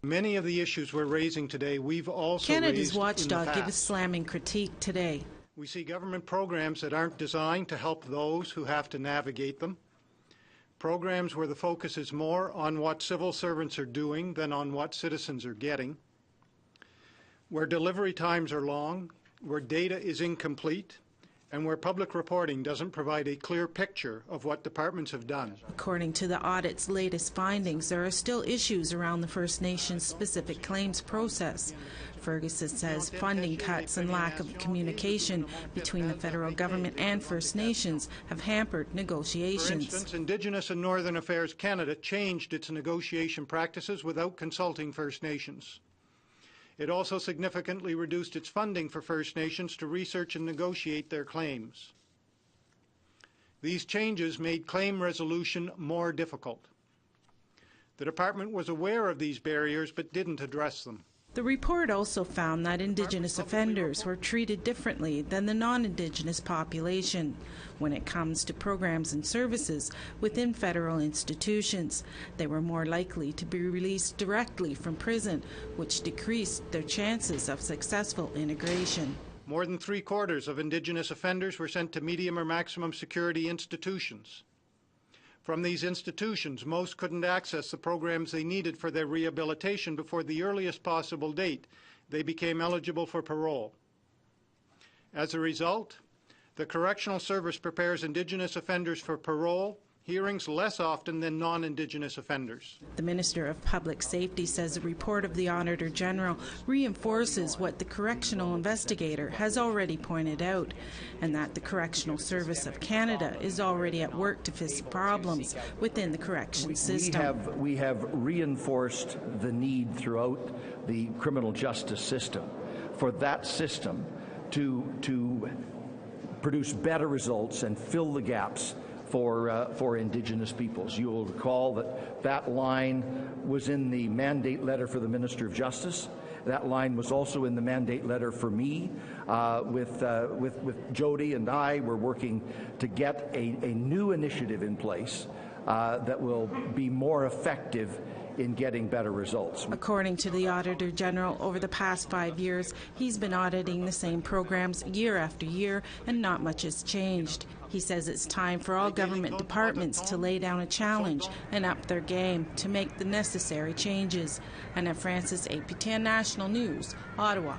Many of the issues we're raising today, we've also Canada's raised watchdog in the gave a past. slamming critique today. We see government programs that aren't designed to help those who have to navigate them. Programs where the focus is more on what civil servants are doing than on what citizens are getting. Where delivery times are long, where data is incomplete, and where public reporting doesn't provide a clear picture of what departments have done. According to the audit's latest findings, there are still issues around the First Nations specific claims process. Ferguson says funding cuts and lack of communication between the federal government and First Nations have hampered negotiations. For instance, Indigenous and Northern Affairs Canada changed its negotiation practices without consulting First Nations. It also significantly reduced its funding for First Nations to research and negotiate their claims. These changes made claim resolution more difficult. The Department was aware of these barriers but didn't address them. The report also found that Indigenous offenders were treated differently than the non-Indigenous population when it comes to programs and services within federal institutions. They were more likely to be released directly from prison, which decreased their chances of successful integration. More than 3/4 of Indigenous offenders were sent to medium or maximum security institutions. From these institutions, most couldn't access the programs they needed for their rehabilitation before the earliest possible date they became eligible for parole. As a result, the Correctional Service prepares Indigenous offenders for parole hearings less often than non-Indigenous offenders. The Minister of Public Safety says the report of the Auditor General reinforces what the correctional investigator has already pointed out, and that the Correctional Service of Canada is already at work to fix problems within the corrections system. We have reinforced the need throughout the criminal justice system for that system to produce better results and fill the gaps for Indigenous peoples. You will recall that line was in the mandate letter for the Minister of Justice. That line was also in the mandate letter for me. With Jody and I, we're working to get a new initiative in place that will be more effective in getting better results. According to the Auditor General, over the past 5 years, he's been auditing the same programs year after year, and not much has changed. He says it's time for all government departments to lay down a challenge and up their game to make the necessary changes. Annette Francis, APTN National News, Ottawa.